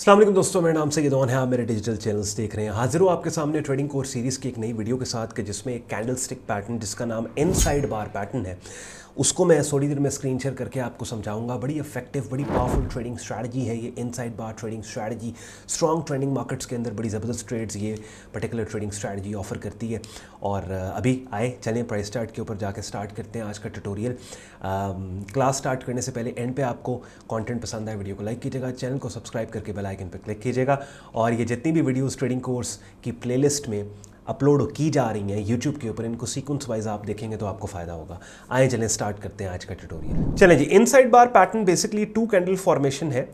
अस्सलाम वालेकुम दोस्तों, मेरा नाम सैयद ओन है। आप मेरे डिजिटल चैनल्स देख रहे हैं। हाजिर हूँ आपके सामने ट्रेडिंग कोर्स सीरीज़ की एक नई वीडियो के साथ कि जिसमें एक कैंडल स्टिक पैटर्न जिसका नाम इनसाइड बार पैटर्न है, उसको मैं थोड़ी देर में स्क्रीन शेयर करके आपको समझाऊंगा। बड़ी इफेक्टिव, बड़ी पावरफुल ट्रेडिंग स्ट्रैटेजी है ये inside bar trading strategy. Strong trading markets के अंदर बड़ी ज़बरदस्त ट्रेड्स ये पर्टिकुलर ट्रेडिंग स्ट्रैटेजी ऑफर करती है। और अभी आए चलें प्राइस चार्ट के ऊपर जाके स्टार्ट करते हैं आज का ट्यूटोरियल। क्लास स्टार्ट करने से पहले एंड पे आपको कंटेंट पसंद आए वीडियो को लाइक कीजिएगा, चैनल को सब्सक्राइब करके बेल आइकन पर क्लिक कीजिएगा। और ये जितनी भी वीडियोस ट्रेडिंग कोर्स की प्लेलिस्ट में अपलोड की जा रही हैं यूट्यूब के ऊपर, इनको सीक्वेंस वाइज आप देखेंगे तो आपको फायदा होगा। आइए चलें स्टार्ट करते हैं आज का ट्यूटोरियल। चलें जी, इनसाइड बार पैटर्न बेसिकली 2 कैंडल फॉर्मेशन है।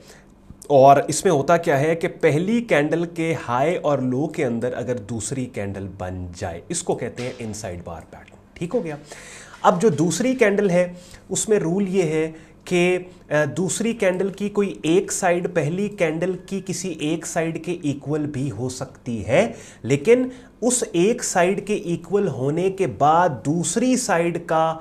और इसमें होता क्या है कि पहली कैंडल के हाई और लो के अंदर अगर दूसरी कैंडल बन जाए, इसको कहते हैं इनसाइड बार पैटर्न। ठीक हो गया। अब जो दूसरी कैंडल है उसमें रूल ये है कि दूसरी कैंडल की कोई एक साइड पहली कैंडल की किसी एक साइड के इक्वल भी हो सकती है, लेकिन उस एक साइड के इक्वल होने के बाद दूसरी साइड का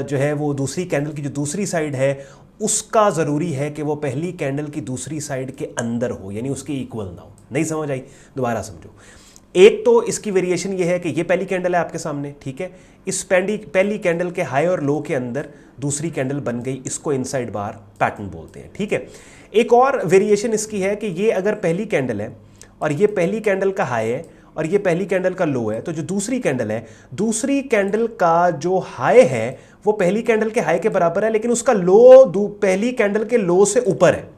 जो है वो दूसरी कैंडल की जो दूसरी साइड है उसका ज़रूरी है कि वो पहली कैंडल की दूसरी साइड के अंदर हो, यानी उसके इक्वल ना हो। नहीं समझ आई? दोबारा समझो। एक तो इसकी वेरिएशन ये है कि ये पहली कैंडल है आपके सामने, ठीक है। इस पहली कैंडल के हाई और लो के अंदर दूसरी कैंडल बन गई, इसको इनसाइड बार पैटर्न बोलते हैं, ठीक है। एक और वेरिएशन इसकी है कि ये अगर पहली कैंडल है और ये पहली कैंडल का हाई है और ये पहली कैंडल का लो है, तो जो दूसरी कैंडल है, दूसरी कैंडल का जो हाई है वो पहली कैंडल के हाई के बराबर है, लेकिन उसका लो पहली कैंडल के लो से ऊपर है।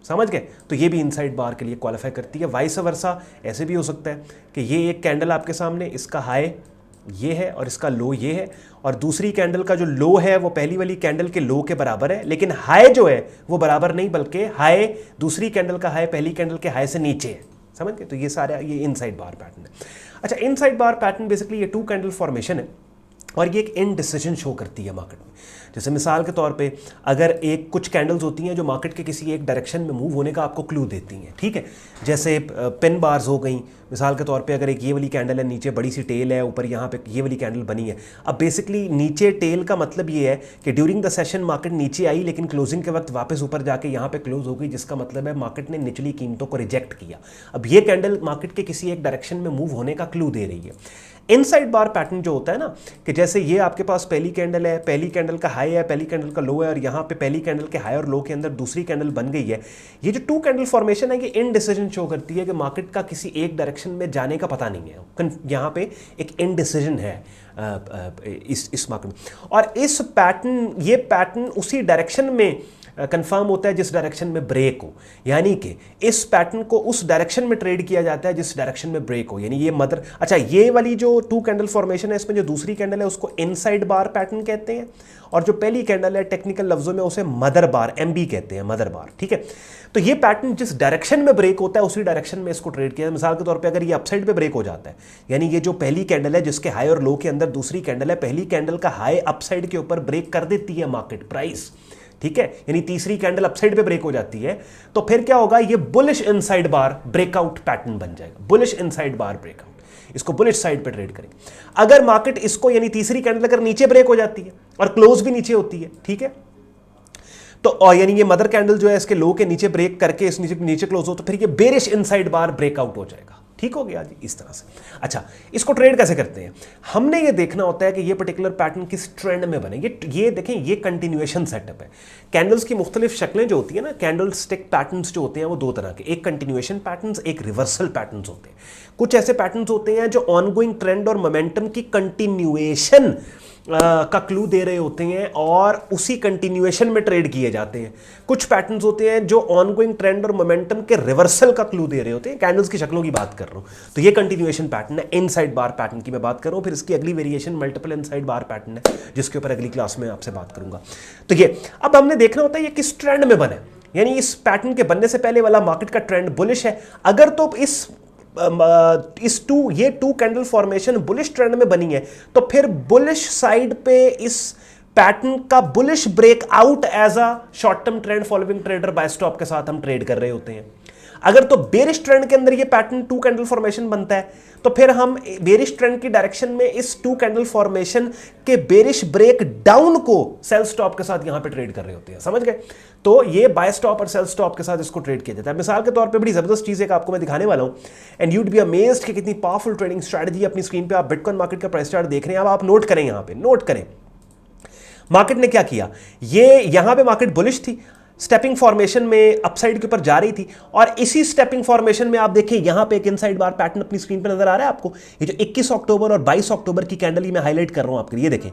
समझ गए? तो ये भी इनसाइड बार के लिए क्वालिफाई करती है। वाइस वर्सा ऐसे भी हो सकता है कि ये एक कैंडल आपके सामने, इसका हाई ये है और इसका लो ये है, और दूसरी कैंडल का जो लो है वो पहली वाली कैंडल के लो के बराबर है, लेकिन हाई जो है वो बराबर नहीं, बल्कि हाई दूसरी कैंडल का हाई पहली कैंडल के हाई से नीचे है। समझ गए? तो ये सारा ये इनसाइड बार पैटर्न है। अच्छा, इनसाइड बार पैटर्न बेसिकली ये 2 कैंडल फॉर्मेशन है और ये एक इनडिसीजन शो करती है मार्केट में। जैसे मिसाल के तौर पे अगर एक कुछ कैंडल्स होती हैं जो मार्केट के किसी एक डायरेक्शन में मूव होने का आपको क्लू देती हैं, ठीक है। जैसे पिन बार्स हो गई, मिसाल के तौर पे अगर एक ये वाली कैंडल है, नीचे बड़ी सी टेल है, ऊपर यहाँ पे ये वाली कैंडल बनी है। अब बेसिकली नीचे टेल का मतलब ये है कि ड्यूरिंग द सेशन मार्केट नीचे आई, लेकिन क्लोजिंग के वक्त वापस ऊपर जाके यहाँ पे क्लोज हो गई, जिसका मतलब है मार्केट ने निचली कीमतों को रिजेक्ट किया। अब ये कैंडल मार्केट के किसी एक डायरेक्शन में मूव होने का क्लू दे रही है। इनसाइड बार पैटर्न जो होता है ना, कि जैसे ये आपके पास पहली कैंडल है, पहली कैंडल का हाई है, पहली कैंडल का लो है, और यहाँ पे पहली कैंडल के हाई और लो के अंदर दूसरी कैंडल बन गई है। ये जो 2 कैंडल फॉर्मेशन है ये इनडिसीजन शो करती है कि मार्केट का किसी एक डायरेक्शन में जाने का पता नहीं है। यहाँ पे एक इनडिसीजन है इस मार्केट में। और इस पैटर्न, ये पैटर्न उसी डायरेक्शन में कंफर्म होता है जिस डायरेक्शन में ब्रेक हो, यानी कि इस पैटर्न को उस डायरेक्शन में ट्रेड किया जाता है जिस डायरेक्शन में ब्रेक हो, यानी ये मदर। अच्छा, ये वाली जो 2 कैंडल फॉर्मेशन है, इसमें जो दूसरी कैंडल है उसको इनसाइड बार पैटर्न कहते हैं, और जो पहली कैंडल है टेक्निकल लफ्जों में उसे मदर बार, MB कहते हैं, मदर बार, ठीक है। तो ये पैटर्न जिस डायरेक्शन में ब्रेक होता है उसी डायरेक्शन में इसको ट्रेड किया। मिसाल के तौर पे अगर ये अपसाइड पे ब्रेक हो जाता है, यानी ये जो पहली कैंडल है जिसके हाई और लो के अंदर दूसरी कैंडल है, पहली कैंडल का हाई अपसाइड के ऊपर ब्रेक कर देती है मार्केट प्राइस, ठीक है, यानी तीसरी कैंडल अपसाइड पे ब्रेक हो जाती है, तो फिर क्या होगा, ये बुलिश इनसाइड बार ब्रेकआउट पैटर्न बन जाएगा। बुलिश इनसाइड बार ब्रेकआउट, इसको बुलिश साइड पे ट्रेड करेंगे। अगर मार्केट इसको, यानी तीसरी कैंडल अगर नीचे ब्रेक हो जाती है और क्लोज भी नीचे होती है, ठीक है, तो और यानी ये मदर कैंडल जो है इसके लो के नीचे ब्रेक करके इस नीचे क्लोज हो, तो फिर ये बेरिश इनसाइड बार ब्रेकआउट हो जाएगा। ठीक हो गया जी, इस तरह से। अच्छा, इसको ट्रेड कैसे करते हैं? हमने ये देखना होता है कि ये पर्टिकुलर पैटर्न किस ट्रेंड में बने। ये देखें, ये कंटिन्यूएशन सेटअप है। कैंडल्स की मुख्तलिफ शक्लें जो होती है ना, कैंडल स्टिक पैटर्न्स जो होते हैं वो 2 तरह के, एक कंटिन्यूएशन पैटर्न्स, एक रिवर्सल पैटर्न्स होते हैं। कुछ ऐसे पैटर्न्स होते हैं जो ऑनगोइंग ट्रेंड और मोमेंटम की कंटिन्यूएशन का क्लू दे रहे होते हैं और उसी कंटिन्यूएशन में ट्रेड किए जाते हैं। कुछ पैटर्न्स होते हैं जो ऑनगोइंग ट्रेंड और मोमेंटम के रिवर्सल का क्लू दे रहे होते हैं। कैंडल्स की शक्लों की बात कर रहा हूं, तो ये कंटिन्यूएशन पैटर्न है। इनसाइड बार पैटर्न की मैं बात कर रहा हूं, फिर इसकी अगली वेरिएशन मल्टीपल इनसाइड बार पैटर्न है, जिसके ऊपर अगली क्लास में आपसे बात करूंगा। तो ये अब हमने देखना होता है ये किस ट्रेंड में बने, यानी इस पैटर्न के बनने से पहले वाला मार्केट का ट्रेंड बुलिश है। अगर तो ये 2 कैंडल फॉर्मेशन बुलिश ट्रेंड में बनी है, तो फिर बुलिश साइड पे इस पैटर्न का bullish breakout as a short term trend following trader buy stop के साथ हम ट्रेड कर रहे होते हैं। अगर तो बेरिश ट्रेंड के अंदर ये पैटर्न 2 कैंडल फॉर्मेशन बनता है तो फिर हम बेरिश ट्रेंड की डायरेक्शन में इस 2 कैंडल फॉर्मेशन के बेरिश ब्रेक डाउन को सेल स्टॉप के साथ यहां पे ट्रेड कर रहे होते हैं, समझ गए। तो ये बाय स्टॉप और सेल स्टॉप के साथ इसको ट्रेड किया जाता है। मिसाल के तौर पे बड़ी जबरदस्त चीज एक आपको मैं दिखाने वाला हूं एंड यूड बी अमेज्ड कि कितनी पावरफुल ट्रेडिंग स्ट्रेटजी अपनी स्क्रीन पे आप बिटकॉइन मार्केट का प्राइस चार्ट देख रहे हैं। अब आप नोट करें, यहां पे नोट करें मार्केट ने क्या किया। ये यहां पे मार्केट बुलिश थी, स्टेपिंग फॉर्मेशन में अपसाइड के ऊपर जा रही थी और इसी स्टेपिंग फॉर्मेशन में आप देखिए यहां पे एक इनसाइड बार पैटर्न अपनी स्क्रीन पे नजर आ रहा है आपको। ये जो 21 अक्टूबर और 22 अक्टूबर की कैंडल ही मैं हाईलाइट कर रहा हूं आपके लिए, देखें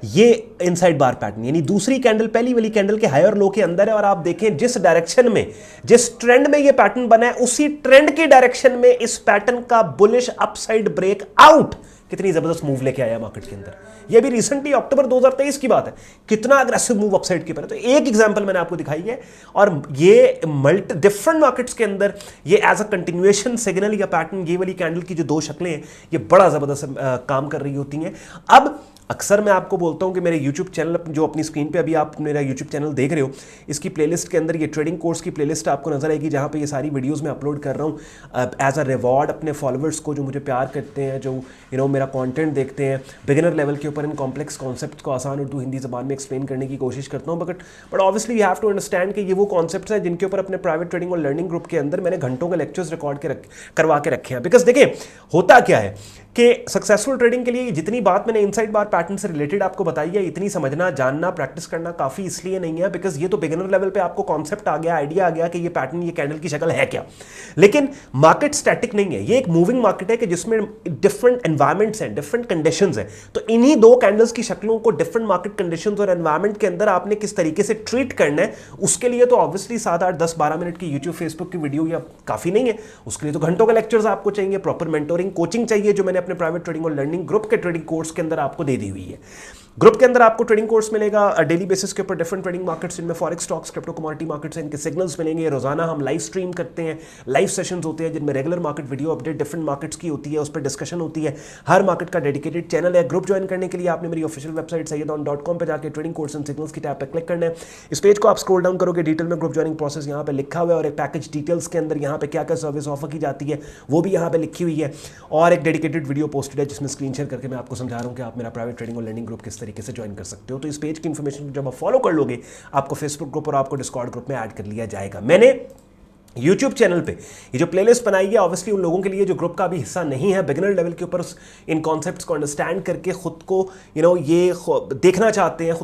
ये इनसाइड बार पैटर्न यानी दूसरी कैंडल पहली वाली कैंडल के हायर लो के अंदर है और आप देखें जिस डायरेक्शन में जिस ट्रेंड में ये पैटर्न बना है उसी ट्रेंड की डायरेक्शन में इस पैटर्न का बुलिश अपसाइड ब्रेक आउट कितनी जबरदस्त मूव लेके आया मार्केट के अंदर। ये भी रिसेंटली अक्टूबर 2023 की बात है, कितना अग्रेसिव मूव अपसाइड के पर है। तो एक एग्जांपल मैंने आपको दिखाई है और ये मल्टी डिफरेंट मार्केट्स के अंदर ये एज अ कंटिन्यूएशन सिग्नल या पैटर्न, ये वाली कैंडल की जो 2 शक्लें हैं ये बड़ा जबरदस्त काम कर रही होती हैं। अब अक्सर मैं आपको बोलता हूं कि मेरे YouTube चैनल जो अपनी स्क्रीन पे अभी आप मेरा YouTube चैनल देख रहे हो, इसकी प्लेलिस्ट के अंदर ये ट्रेडिंग कोर्स की प्लेलिस्ट आपको नजर आएगी जहां पे ये सारी वीडियोस मैं अपलोड कर रहा हूं एज अ रिवॉर्ड अपने फॉलोअर्स को जो मुझे प्यार करते हैं, जो मेरा कंटेंट देखते हैं। बिगिनर लेवल के ऊपर इन कॉम्प्लेक्स कॉन्सेप्ट को आसान उर्दू हिंदी ज़बान में एक्सप्लेन करने की कोशिश करता हूँ। But obviously you have to understand कि ये वो कॉन्सेप्ट्स हैं जिनके ऊपर अपने प्राइवेट ट्रेडिंग और लर्निंग ग्रुप के अंदर मैंने घंटों के लेक्चर्स रिकॉर्ड करवा के रखे हैं। बिकॉज देखिए होता क्या है कि सक्सेसफुल ट्रेडिंग के लिए जितनी बात मैंने इनसाइड बार पैटर्न से रिलेटेड आपको बताई है, इतनी समझना जानना प्रैक्टिस करना काफ़ी इसलिए नहीं है बिकॉज ये तो बिगिनर लेवल पे आपको कॉन्सेप्ट आ गया, आइडिया आ गया कि ये पैटर्न ये कैंडल की शक्ल है क्या। लेकिन मार्केट स्टैटिक नहीं है, ये एक मूविंग मार्केट है कि जिसमें डिफरेंट एनवायरमेंट्स हैं, डिफरेंट कंडीशंस हैं। तो इन्हीं 2 कैंडल्स की शक्लों को डिफरेंट मार्केट कंडीशंस और एनवायरमेंट के अंदर आपने किस तरीके से ट्रीट करना है, उसके लिए तो ऑब्वियसली 7, 8, 10, 12 मिनट की यूट्यूब फेसबुक की वीडियो या काफ़ी नहीं है। उसके लिए तो घंटों के लेक्चर्स आपको चाहिए, प्रॉपर मेंटोरिंग कोचिंग चाहिए जो मैंने अपने प्राइवेट ट्रेडिंग और लर्निंग ग्रुप के ट्रेडिंग कोर्स के अंदर आपको दे दी हुई है। ग्रुप के अंदर आपको ट्रेडिंग कोर्स मिलेगा डेली बेसिस के ऊपर, डिफरेंट ट्रेडिंग मार्केट्स जिनमें forex, stocks, crypto commodity markets हैं, इनके सिग्नल्स मिलेंगे। रोजाना हम लाइव स्ट्रीम करते हैं, लाइव सेशंस होते हैं जिनमें regular market video update different markets की होती है, उस पर डिस्कशन होती है। हर मार्केट का डेडिकेटेड चैनल है। ग्रुप ज्वाइन करने के लिए आपने मेरी ऑफिशियल वेबसाइट sayyedon.com पे जाकर ट्रेडिंग कोर्स एंड सिग्नल्स की टैब पर क्लिक करना है। इस पेज को आप स्क्रॉल डाउन करोगे, डिटेल में ग्रुप ज्वाइनिंग प्रोसेस यहाँ पे लिखा हुआ है और एक पैकेज डिटेल्स के अंदर यहाँ पे क्या क्या सर्विस ऑफर की जाती है वो भी यहाँ पे लिखी हुई है और एक डेडिकेटेड वीडियो पोस्टेड है जिसमें स्क्रीन शेयर करके मैं आपको समझा रहा हूँ कि आप मेरा प्राइवेट ट्रेडिंग और लर्निंग ग्रुप किस तरीके से ज्वाइन कर सकते हो। तो इस पेज की इन्फॉर्मेशन जब आप फॉलो कर लोगे आपको फेसबुक ग्रुप और आपको डिस्कॉर्ड ग्रुप में ऐड कर लिया जाएगा। मैंने YouTube चैनल पे ये जो प्लेलिस्ट बनाई है ऑब्वियसली उन लोगों के लिए जो ग्रुप का भी हिस्सा नहीं है, बिगिनर लेवल के ऊपर इन कॉन्सेप्ट्स को अंडरस्टैंड करके खुद को ये देखना चाहते हैं,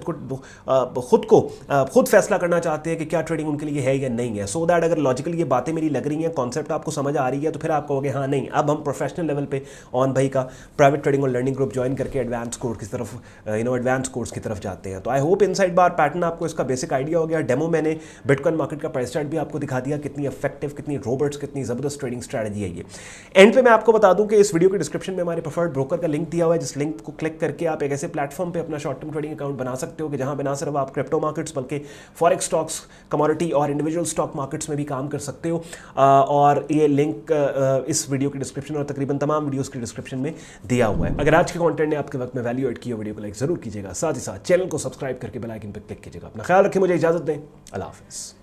खुद फैसला करना चाहते हैं कि क्या ट्रेडिंग उनके लिए है या नहीं है। सो दैट अगर लॉजिकल ये बातें मेरी लग रही हैं, कॉन्सेप्ट आपको समझ आ रही है तो फिर आप कहोगे हाँ नहीं अब हम प्रोफेशनल लेवल पे ऑन भाई का प्राइवेट ट्रेडिंग और लर्निंग ग्रुप ज्वाइन करके एडवांस कोर्स की तरफ एडवांस कोर्स की तरफ जाते हैं। तो I hope inside bar pattern आपको इसका बेसिक आइडिया हो गया। डेमो मैंने बिटकॉइन मार्केट का प्राइस चार्ट भी आपको दिखा दिया, कितनी इफेक्टिव, कितनी रोबोट्स, कितनी जबरदस्त ट्रेडिंग स्ट्रैटेजी है ये। एंड पे मैं आपको बता दूं कि इस वीडियो के डिस्क्रिप्शन में हमारे प्रेफर्ड ब्रोकर का लिंक दिया हुआ है, जिस लिंक को क्लिक करके आप एक ऐसे प्लेटफॉर्म पे अपना शॉर्ट टर्म ट्रेडिंग अकाउंट बना सकते हो कि जहां पे ना सिर्फ आप क्रिप्टो मार्केट्स बल्कि फॉरेक्स, स्टॉक्स, कमोडिटी और इंडिविजुअल स्टॉक मार्केट्स में भी काम कर सकते हो। और ये लिंक इस वीडियो के डिस्क्रिप्शन और तकरीबन तमाम वीडियोस के डिस्क्रिप्शन में दिया हुआ है। अगर आज के कंटेंट ने आपके वक्त में वैल्यू ऐड किया, वीडियो को लाइक जरूर कीजिएगा, साथ ही साथ चैनल को सब्सक्राइब करके बेल आइकन पर क्लिक कीजिएगा। अपना ख्याल रखें, मुझे इजाजत दें, अल्लाह हाफिज़।